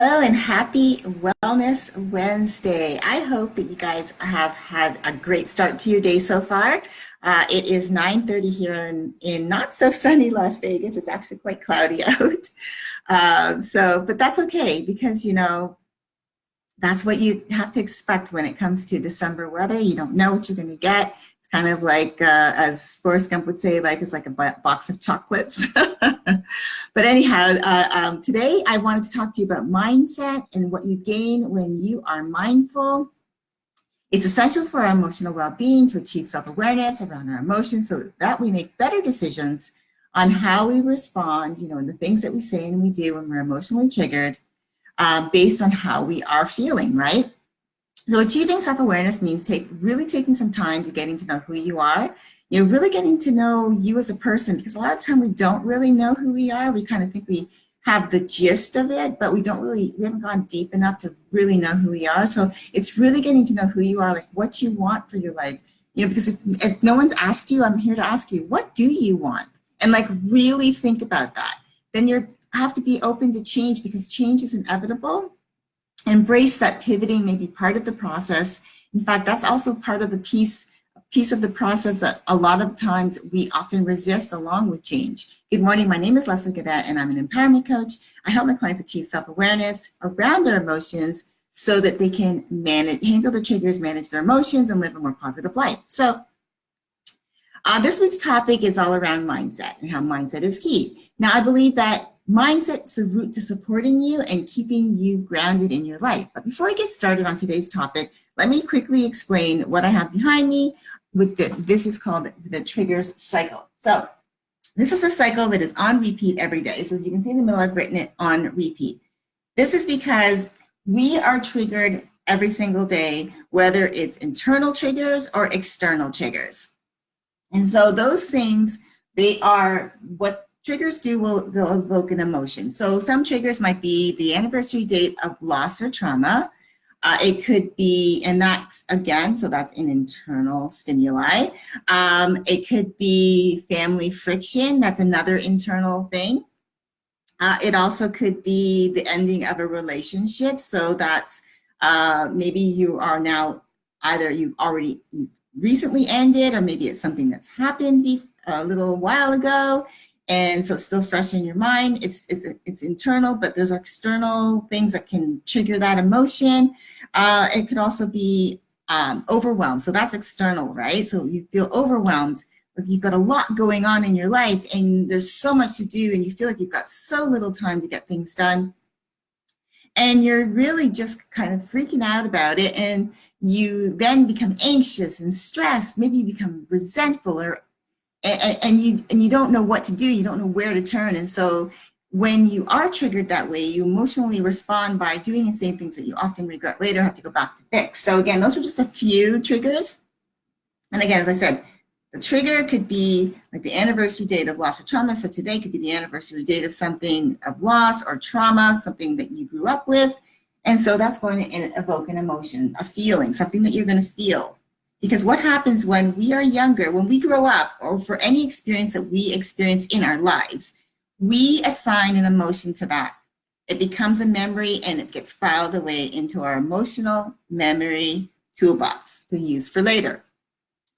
Hello and happy Wellness Wednesday. I hope that you guys have had a great start to your day so far. It is 9:30 here in not so sunny Las Vegas. It's actually quite cloudy out. But that's okay because, that's what you have to expect when it comes to December weather. You don't know what you're going to get. It's kind of like, as Forrest Gump would say, life is like a box of chocolates. But anyhow, today I wanted to talk to you about mindset and what you gain when you are mindful. It's essential for our emotional well-being to achieve self-awareness around our emotions so that we make better decisions on how we respond, and the things that we say and we do when we're emotionally triggered, based on how we are feeling, right? So achieving self-awareness means really taking some time to getting to know who you are. Really getting to know you as a person, because a lot of time we don't really know who we are. We kind of think we have the gist of it, but we haven't gone deep enough to really know who we are. So it's really getting to know who you are, like what you want for your life. Because if no one's asked you, I'm here to ask you, what do you want? And like really think about that. Then you have to be open to change because change is inevitable. Embrace that pivoting may be part of the process. In fact, that's also part of the piece of the process that a lot of times we often resist along with change. Good morning, my name is Leslie Gadet and I'm an empowerment coach. I help my clients achieve self-awareness around their emotions so that they can handle the triggers, manage their emotions, and live a more positive life. So this week's topic is all around mindset and how mindset is key. Now, I believe that mindset's the root to supporting you and keeping you grounded in your life. But before I get started on today's topic, let me quickly explain what I have behind me. This is called the triggers cycle. So this is a cycle that is on repeat every day. So as you can see in the middle, I've written it on repeat. This is because we are triggered every single day, whether it's internal triggers or external triggers. And so those things, they are what triggers do, they'll evoke an emotion. So some triggers might be the anniversary date of loss or trauma. It could be, and that's again, so that's an internal stimuli. It could be family friction. That's another internal thing. It also could be the ending of a relationship. So that's maybe you are now either you've recently ended, or maybe it's something that's happened a little while ago, and so it's still fresh in your mind. It's internal, but there's external things that can trigger that emotion. It could also be overwhelmed. So that's external, right? So you feel overwhelmed. You've got a lot going on in your life and there's so much to do and you feel like you've got so little time to get things done. And you're really just kind of freaking out about it, and you then become anxious and stressed. Maybe you become resentful, and you don't know what to do. You don't know where to turn. And so when you are triggered that way, you emotionally respond by doing and saying things that you often regret later, have to go back to fix. So again, those are just a few triggers. And again, as I said, the trigger could be like the anniversary date of loss or trauma. So today could be the anniversary date of something of loss or trauma, something that you grew up with. And so that's going to evoke an emotion, a feeling, something that you're going to feel. Because what happens when we are younger, when we grow up, or for any experience that we experience in our lives, we assign an emotion to that. It becomes a memory and it gets filed away into our emotional memory toolbox to use for later.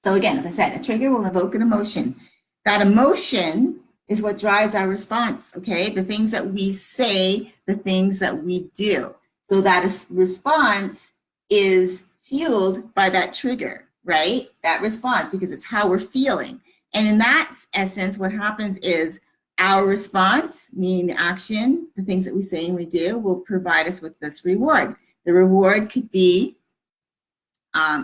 So again, as I said, a trigger will evoke an emotion. That emotion is what drives our response, okay? The things that we say, the things that we do. So that response is fueled by that trigger, right? That response, because it's how we're feeling. And in that essence, what happens is our response, meaning the action, the things that we say and we do, will provide us with this reward. The reward could be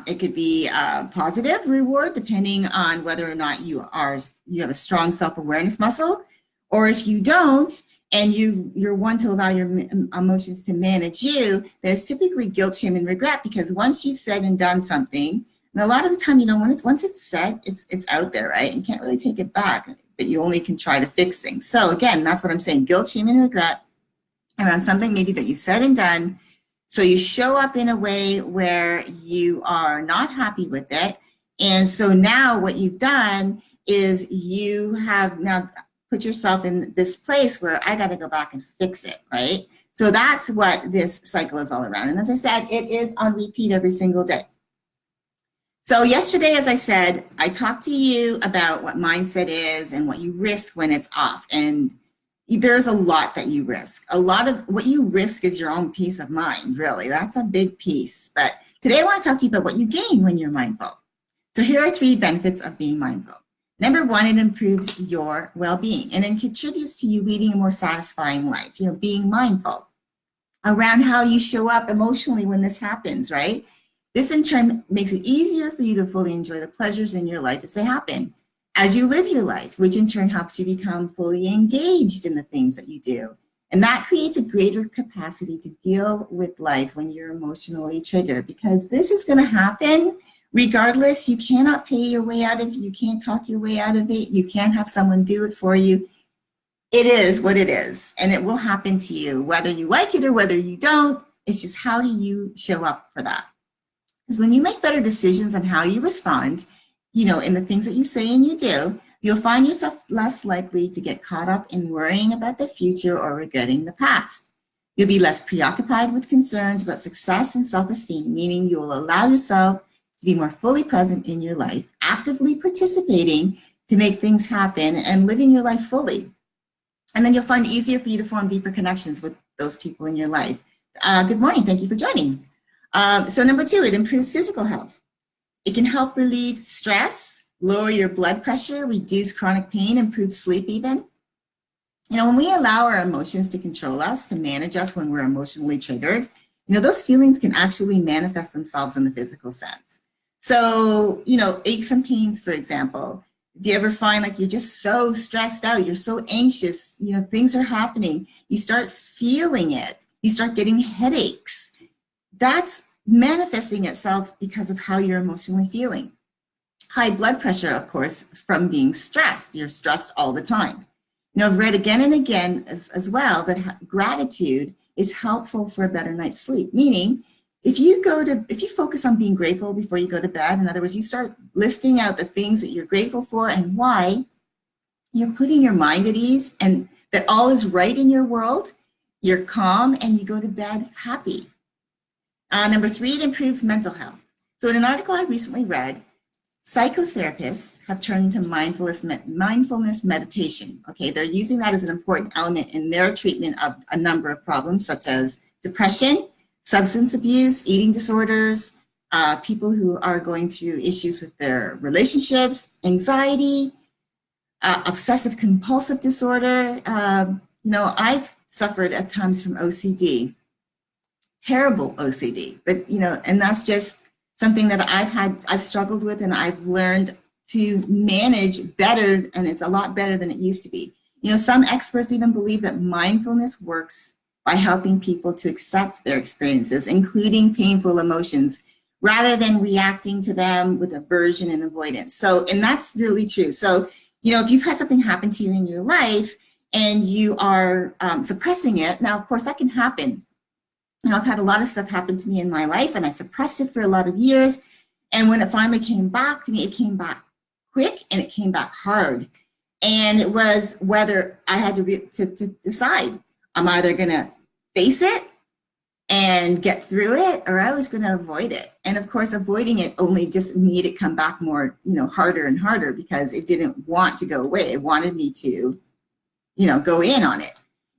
it could be a positive reward depending on whether or not you have a strong self-awareness muscle, or if you don't and you're one to allow your emotions to manage you, then it's typically guilt, shame, and regret, because once you've said and done something, and a lot of the time, once it's said, it's out there, right? You can't really take it back, but you only can try to fix things. So again, that's what I'm saying, guilt, shame, and regret around something maybe that you said and done. So you show up in a way where you are not happy with it. And so now what you've done is you have now put yourself in this place where I got to go back and fix it, right? So that's what this cycle is all around. And as I said, it is on repeat every single day. So yesterday, as I said, I talked to you about what mindset is and what you risk when it's off. And there's a lot that you risk. A lot of what you risk is your own peace of mind, really. That's a big piece. But today I want to talk to you about what you gain when you're mindful. So here are 3 benefits of being mindful. Number 1, it improves your well-being and it contributes to you leading a more satisfying life, being mindful around how you show up emotionally when this happens, right? This in turn makes it easier for you to fully enjoy the pleasures in your life as they happen, as you live your life, which in turn helps you become fully engaged in the things that you do. And that creates a greater capacity to deal with life when you're emotionally triggered, because this is going to happen regardless. You cannot pay your way out of it. You can't talk your way out of it. You can't have someone do it for you. It is what it is, and it will happen to you, whether you like it or whether you don't. It's just, how do you show up for that? Because when you make better decisions on how you respond, in the things that you say and you do, you'll find yourself less likely to get caught up in worrying about the future or regretting the past. You'll be less preoccupied with concerns about success and self-esteem, meaning you will allow yourself to be more fully present in your life, actively participating to make things happen and living your life fully. And then you'll find it easier for you to form deeper connections with those people in your life. Good morning. Thank you for joining. So number 2, it improves physical health. It can help relieve stress, lower your blood pressure, reduce chronic pain, improve sleep even. When we allow our emotions to control us, to manage us when we're emotionally triggered, those feelings can actually manifest themselves in the physical sense. So, aches and pains, for example. If you ever find like you're just so stressed out, you're so anxious, things are happening, you start feeling it, you start getting headaches. That's manifesting itself because of how you're emotionally feeling. High blood pressure, of course, from being stressed. You're stressed all the time. I've read again and again as well that gratitude is helpful for a better night's sleep, meaning if you focus on being grateful before you go to bed, in other words, you start listing out the things that you're grateful for and why, you're putting your mind at ease and that all is right in your world, you're calm, and you go to bed happy. Number 3, it improves mental health. So in an article I recently read, psychotherapists have turned into mindfulness meditation. Okay, they're using that as an important element in their treatment of a number of problems such as depression, substance abuse, eating disorders, people who are going through issues with their relationships, anxiety, obsessive compulsive disorder. I've suffered at times from OCD, terrible OCD, but and that's just something that I've struggled with, and I've learned to manage better, and it's a lot better than it used to be. Some experts even believe that mindfulness works by helping people to accept their experiences, including painful emotions, rather than reacting to them with aversion and avoidance. So, and that's really true. So, if you've had something happen to you in your life and you are suppressing it, now, of course, that can happen. I've had a lot of stuff happen to me in my life, and I suppressed it for a lot of years. And when it finally came back to me, it came back quick and it came back hard. And it was whether I had to decide, I'm either going to face it and get through it, or I was going to avoid it. And of course, avoiding it only just made it come back more, harder and harder, because it didn't want to go away. It wanted me to, go in on it.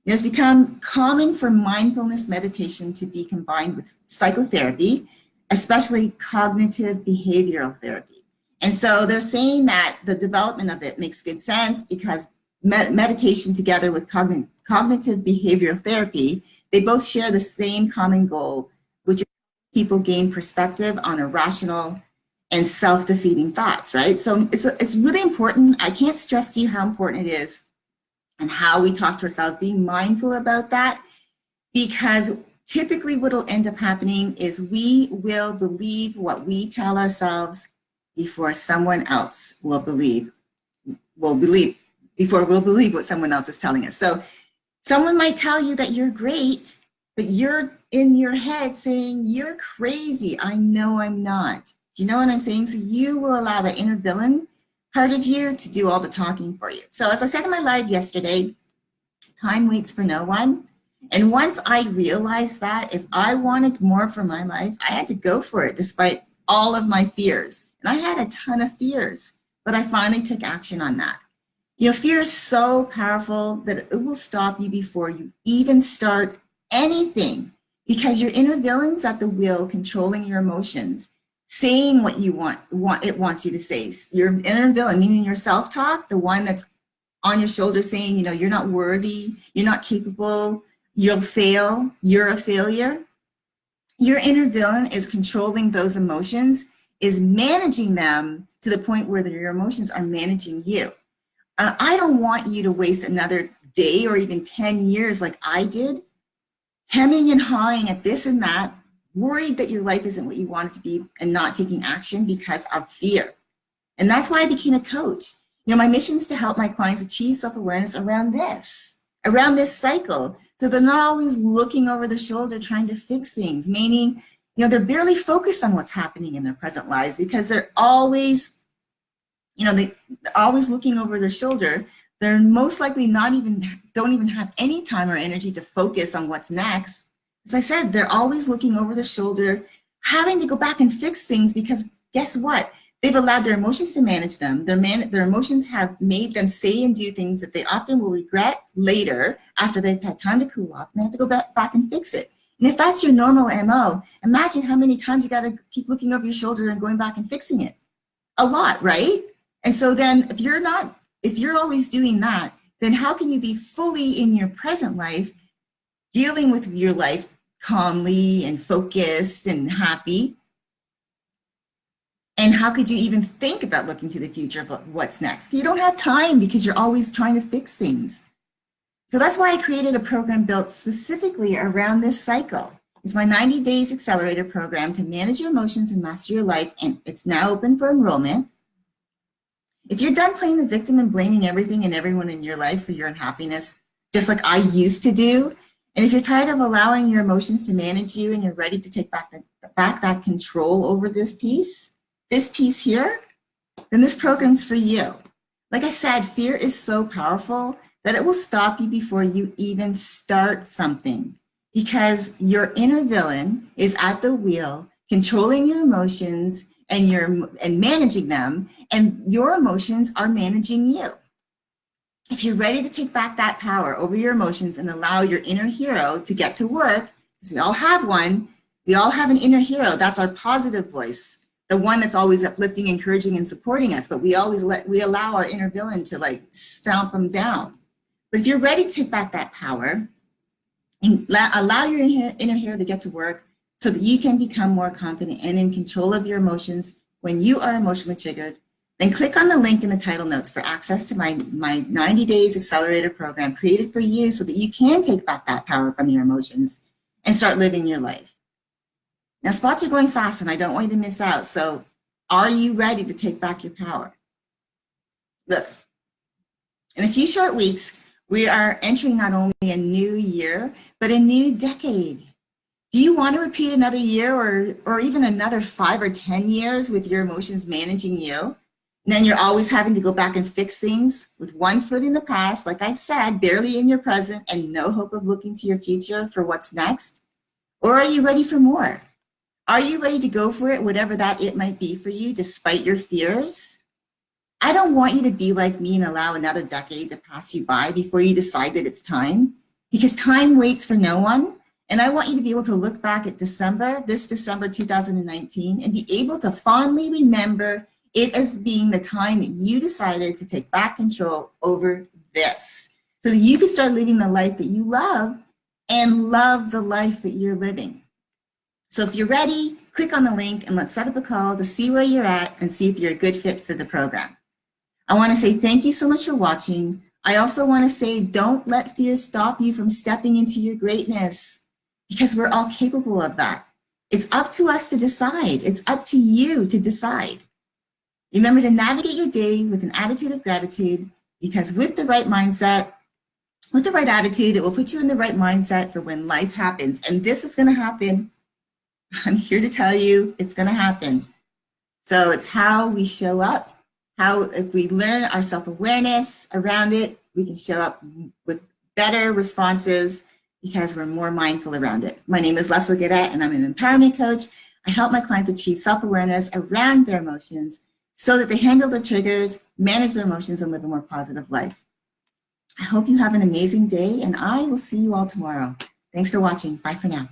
It's become common for mindfulness meditation to be combined with psychotherapy, especially cognitive behavioral therapy. And so they're saying that the development of it makes good sense because meditation together with cognitive behavioral therapy, they both share the same common goal, which is people gain perspective on irrational and self-defeating thoughts, right? So it's really important. I can't stress to you how important it is and how we talk to ourselves, being mindful about that, because typically what will end up happening is we will believe what we tell ourselves before someone else will believe what someone else is telling us. So someone might tell you that you're great, but you're in your head saying, you're crazy. I know I'm not. Do you know what I'm saying? So you will allow the inner villain part of you to do all the talking for you. So as I said in my live yesterday, time waits for no one. And once I realized that if I wanted more for my life, I had to go for it despite all of my fears. And I had a ton of fears, but I finally took action on that. You know, fear is so powerful that it will stop you before you even start anything because your inner villain's at the wheel controlling your emotions, saying what you want it wants you to say. Your inner villain, meaning your self-talk, the one that's on your shoulder saying, you know, you're not worthy, you're not capable, you'll fail, you're a failure. Your inner villain is controlling those emotions, is managing them to the point where your emotions are managing you. I don't want you to waste another day or even 10 years like I did, hemming and hawing at this and that, worried that your life isn't what you want it to be and not taking action because of fear. And that's why I became a coach. You know, my mission is to help my clients achieve self-awareness around this cycle. So they're not always looking over the shoulder trying to fix things, meaning, you know, they're barely focused on what's happening in their present lives because they're always, you know, they're always looking over their shoulder. They're most likely don't even have any time or energy to focus on what's next. As I said, they're always looking over their shoulder, having to go back and fix things because guess what? They've allowed their emotions to manage them. Their emotions have made them say and do things that they often will regret later after they've had time to cool off, and they have to go back and fix it. And if that's your normal MO, imagine how many times you got to keep looking over your shoulder and going back and fixing it. A lot, right? And so then if you're always doing that, then how can you be fully in your present life, dealing with your life calmly and focused and happy? And how could you even think about looking to the future of what's next? You don't have time because you're always trying to fix things. So that's why I created a program built specifically around this cycle. It's my 90 Days Accelerator program to manage your emotions and master your life, and it's now open for enrollment. If you're done playing the victim and blaming everything and everyone in your life for your unhappiness, just like I used to do, and if you're tired of allowing your emotions to manage you and you're ready to take back that control over this piece here, then this program's for you. Like I said, fear is so powerful that it will stop you before you even start something because your inner villain is at the wheel controlling your emotions and managing them, and your emotions are managing you. If you're ready to take back that power over your emotions and allow your inner hero to get to work, because we all have one, we all have an inner hero. That's our positive voice, the one that's always uplifting, encouraging, and supporting us. But we allow our inner villain to like stomp them down. But if you're ready to take back that power and allow your inner hero to get to work so that you can become more confident and in control of your emotions when you are emotionally triggered, then click on the link in the title notes for access to my 90 Days Accelerator program created for you so that you can take back that power from your emotions and start living your life. Now, spots are going fast and I don't want you to miss out. So are you ready to take back your power? Look, in a few short weeks, we are entering not only a new year, but a new decade. Do you want to repeat another year or even another 5 or 10 years with your emotions managing you? And then you're always having to go back and fix things with one foot in the past, like I've said, barely in your present and no hope of looking to your future for what's next? Or are you ready for more? Are you ready to go for it, whatever that it might be for you, despite your fears? I don't want you to be like me and allow another decade to pass you by before you decide that it's time, because time waits for no one. And I want you to be able to look back at this December 2019, and be able to fondly remember it as being the time that you decided to take back control over this, so that you can start living the life that you love and love the life that you're living. So if you're ready, click on the link and let's set up a call to see where you're at and see if you're a good fit for the program. I want to say thank you so much for watching. I also want to say don't let fear stop you from stepping into your greatness, because we're all capable of that. It's up to us to decide. It's up to you to decide. Remember to navigate your day with an attitude of gratitude, because with the right mindset, with the right attitude, it will put you in the right mindset for when life happens. And this is going to happen. I'm here to tell you it's going to happen. So it's how we show up. How, if we learn our self-awareness around it, we can show up with better responses because we're more mindful around it. My name is Leslie Gadet, and I'm an empowerment coach. I help my clients achieve self-awareness around their emotions so that they handle their triggers, manage their emotions, and live a more positive life. I hope you have an amazing day, and I will see you all tomorrow. Thanks for watching. Bye for now.